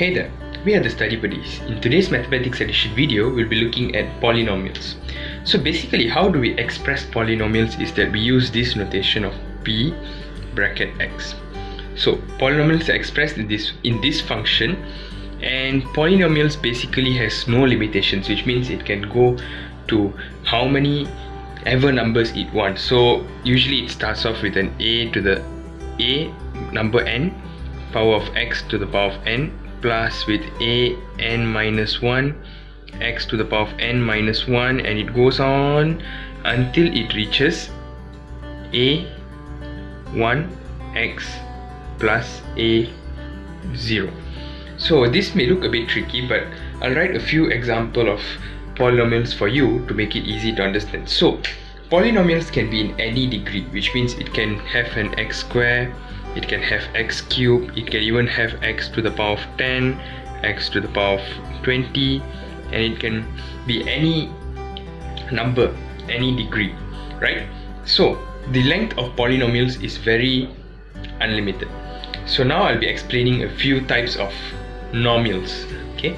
Hey there, we are the Study Buddies. In today's mathematics addition video, we'll be looking at polynomials. So basically, how do we express polynomials is that we use this notation of p bracket x. So polynomials are expressed in this function, and polynomials basically has no limitations, which means it can go to how many ever numbers it wants. So usually it starts off with an a to the a number n power of x to the power of n plus with a n minus 1 x to the power of n minus 1, and it goes on until it reaches a 1 x plus a 0. So this may look a bit tricky, but I'll write a few examples of polynomials for you to make it easy to understand. So polynomials can be in any degree, which means it can have an x square, it can have x cubed, it can even have x to the power of 10, x to the power of 20, and it can be any number, any degree, right? So the length of polynomials is very unlimited. So now I'll be explaining a few types of nomials. Okay,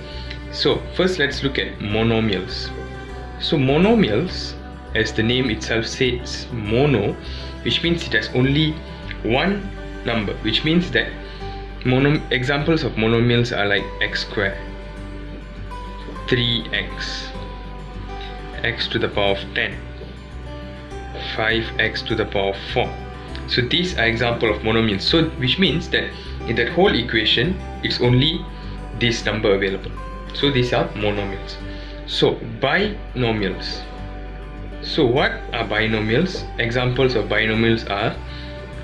so first let's look at monomials. So monomials, as the name itself says, mono, which means it has only one number, which means that examples of monomials are like x square, 3x, x to the power of 10, 5x to the power of 4. So these are examples of monomials. So which means that in that whole equation, it's only this number available. So these are monomials. So binomials. So what are binomials? Examples of binomials are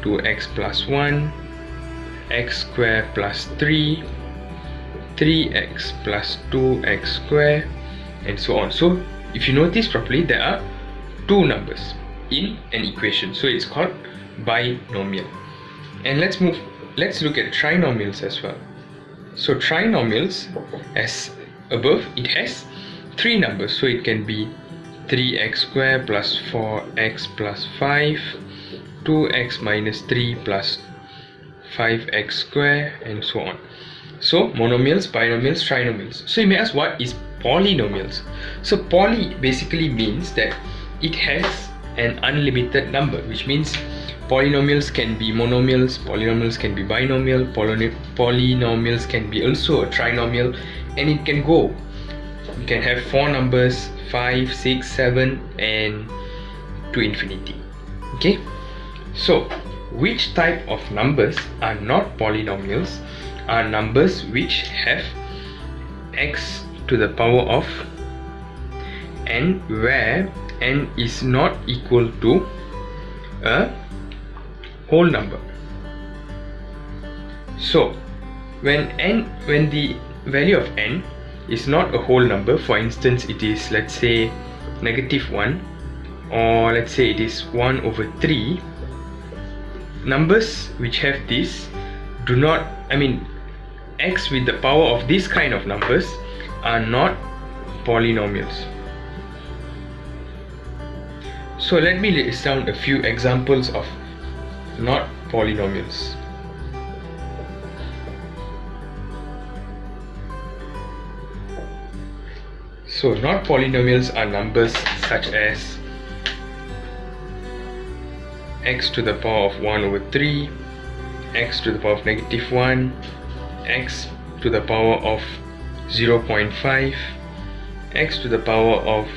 2x plus 1, x square plus 3, 3x plus 2x square, and so on. So if you notice properly, there are two numbers in an equation, so it's called binomial. And let's look at trinomials as well. So trinomials, as above, it has three numbers, so it can be 3x square plus 4x plus 5, 2x minus 3 plus 5x square, and so on. So monomials, binomials, trinomials. So you may ask, what is polynomials? So poly basically means that it has an unlimited number, which means polynomials can be monomials, polynomials can be binomial, polynomials can be also a trinomial, and it can go. You can have four numbers, 5, 6, 7, and to infinity. Okay, so which type of numbers are not polynomials are numbers which have x to the power of n, where n is not equal to a whole number. So when the value of n is not a whole number, for instance it is, let's say, -1, or let's say it is 1 over 3, numbers which have this do not, x with the power of this kind of numbers are not polynomials. So let me list down a few examples of not polynomials. So not polynomials are numbers such as x to the power of 1 over 3, x to the power of -1, x to the power of 0.5, x to the power of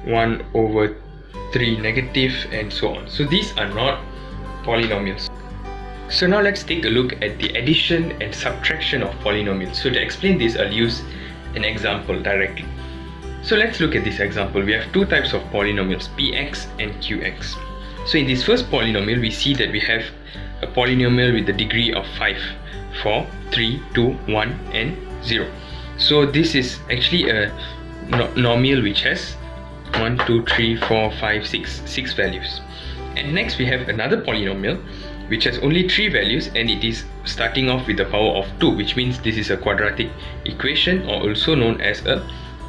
1 over 3 negative, and so on. So these are not polynomials. So now let's take a look at the addition and subtraction of polynomials. So to explain this, I'll use an example directly. So let's look at this example. We have two types of polynomials, px and qx. So in this first polynomial, we see that we have a polynomial with the degree of 5, 4, 3, 2, 1, and 0. So this is actually a nomial which has 1, 2, 3, 4, 5, 6 values. And next we have another polynomial which has only 3 values, and it is starting off with the power of 2, which means this is a quadratic equation, or also known as a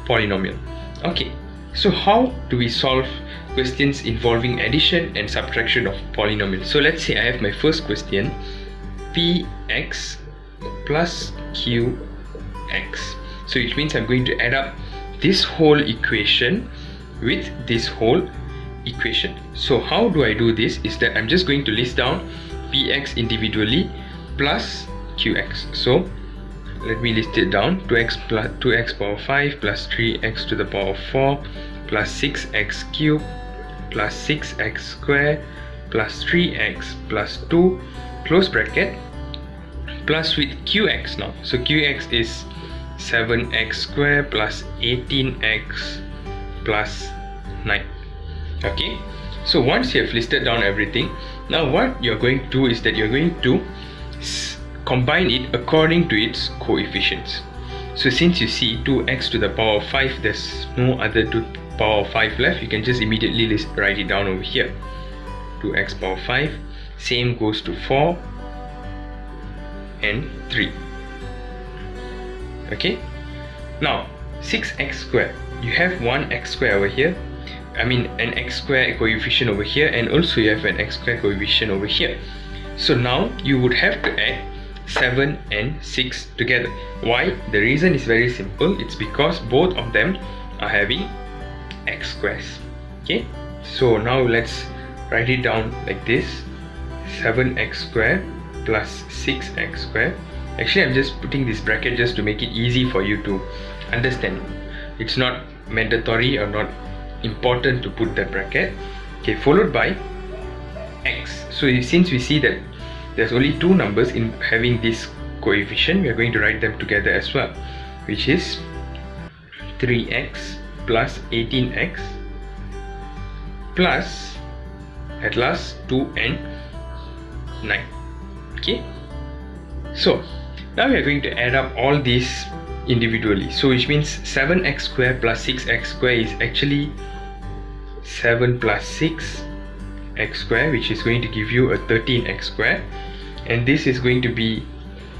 polynomial. Okay, so how do we solve questions involving addition and subtraction of polynomials? So let's say I have my first question, px plus qx. So which means I'm going to add up this whole equation with this whole equation. So how do I do this is that I'm just going to list down px individually plus qx. So let me list it down. 2x power 5 plus 3x to the power of 4 plus 6x cubed plus 6x squared plus 3x plus 2 close bracket plus with qx now. So qx is 7x squared plus 18x plus 9. Okay, so once you have listed down everything, now what you're going to do is that you're going to combine it according to its coefficients. So since you see 2x to the power of 5, there's no other power of 5 left, you can just immediately write it down over here. 2x power 5, same goes to 4 and 3. Okay, now 6x squared, you have one x squared over here, I mean an x squared coefficient over here, and also you have an x squared coefficient over here. So now you would have to add 7 and 6 together. Why? The reason is very simple. It's because both of them are having x squares. Okay, so now let's write it down like this: 7x squared plus 6x squared. Actually, I'm just putting this bracket just to make it easy for you to understand. It's not mandatory or not important to put that bracket. Okay, followed by x. So since we see that there's only two numbers in having this coefficient, we are going to write them together as well, which is 3x plus 18x plus at last 2 and 9. Okay, so now we are going to add up all these individually. So which means 7x squared plus 6x squared is actually 7 plus 6 x squared, which is going to give you a 13x squared, and this is going to be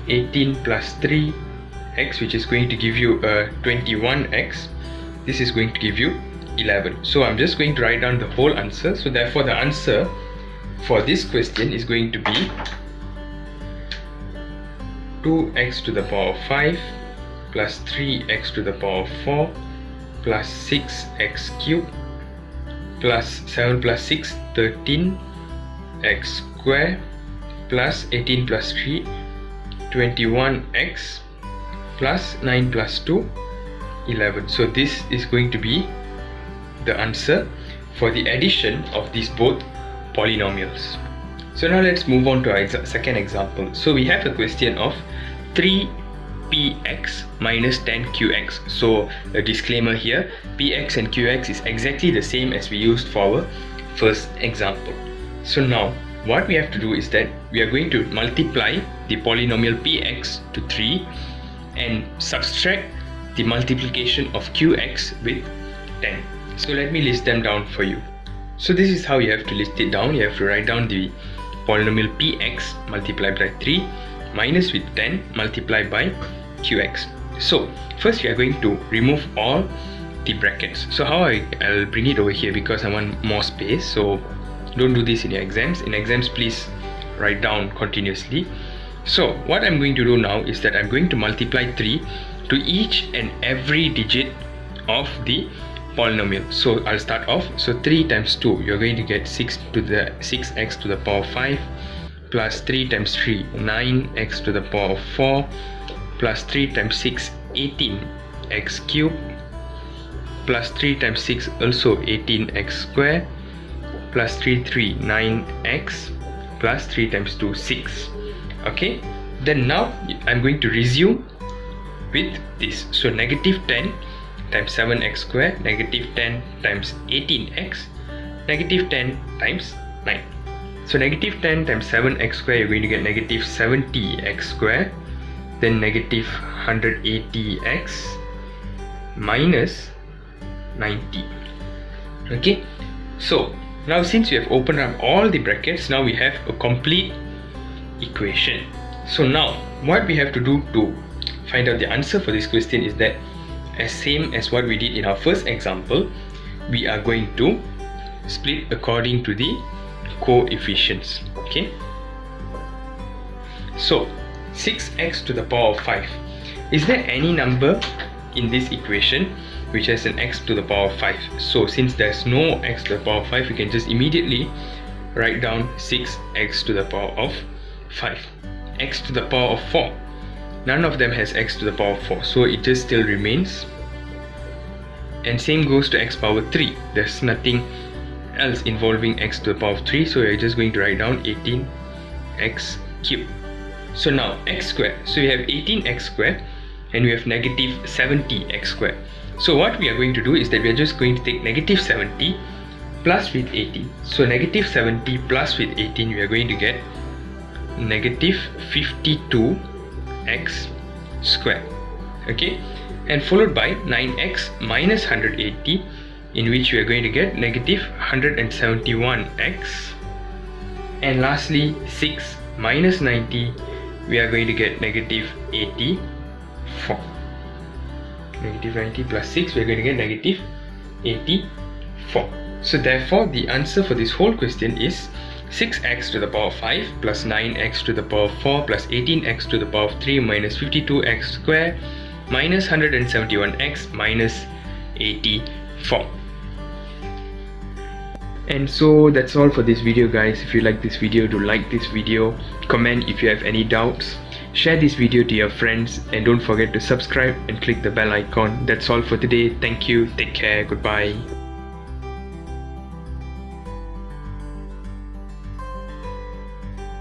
18 plus 3x, which is going to give you a 21x. This is going to give you 11. So I'm just going to write down the whole answer. So therefore the answer for this question is going to be 2x to the power of 5 plus 3x to the power of 4 plus 6x cubed plus 7 plus 6, 13 x squared plus 18 plus 3, 21x plus 9 plus 2, 11. So this is going to be the answer for the addition of these both polynomials. So now let's move on to our second example. So we have a question of 3px minus 10qx. So a disclaimer here, px and qx is exactly the same as we used for our first example. So now what we have to do is that we are going to multiply the polynomial px to 3 and subtract the multiplication of qx with 10. So let me list them down for you. So this is how you have to list it down. You have to write down the polynomial px multiplied by 3 minus with 10 multiplied by qx. So first we are going to remove all the brackets. So how I'll bring it over here, because I want more space. So don't do this in your exams. In exams, please write down continuously. So what I'm going to do now is that I'm going to multiply 3 to each and every digit of the polynomial. So I'll start off. So 3 times 2, you're going to get 6x to the power 5 plus 3 times 3, 9x to the power of 4 plus 3 times 6, 18x cubed plus 3 times 6, also 18x squared plus 3, 9x plus 3 times 2, 6. Okay, then now I'm going to resume with this. So negative 10 times 7x squared, negative 10 times 18x, negative 10 times 9. So negative 10 times 7x squared, you're going to get negative 70x squared, then negative 180x minus 90. Okay, so now since we have opened up all the brackets, now we have a complete equation. So now what we have to do to find out the answer for this question is that, as same as what we did in our first example, we are going to split according to the coefficients. Okay, so 6x to the power of 5. Is there any number in this equation which has an x to the power of 5? So since there's no x to the power of 5, we can just immediately write down 6x to the power of 5. X to the power of 4. None of them has x to the power of 4, so it just still remains. And same goes to x power 3. There's nothing else involving x to the power of 3, so we're just going to write down 18x cubed. So now x squared. So we have 18x squared and we have negative 70x squared. So what we are going to do is that we are just going to take negative 70 plus with 18. So negative 70 plus with 18, we are going to get negative 52x squared. Okay, and followed by 9x minus 180, in which we are going to get negative 171x. And lastly 6 minus 90, we are going to get negative 84. Negative 90 plus 6, we are going to get negative 84. So therefore the answer for this whole question is 6x to the power of 5 plus 9x to the power of 4 plus 18x to the power of 3 minus 52x square minus 171x minus 84. And so that's all for this video, guys. If you like this video, do like this video, comment if you have any doubts, share this video to your friends, and don't forget to subscribe and click the bell icon. That's all for today. Thank you, take care, goodbye.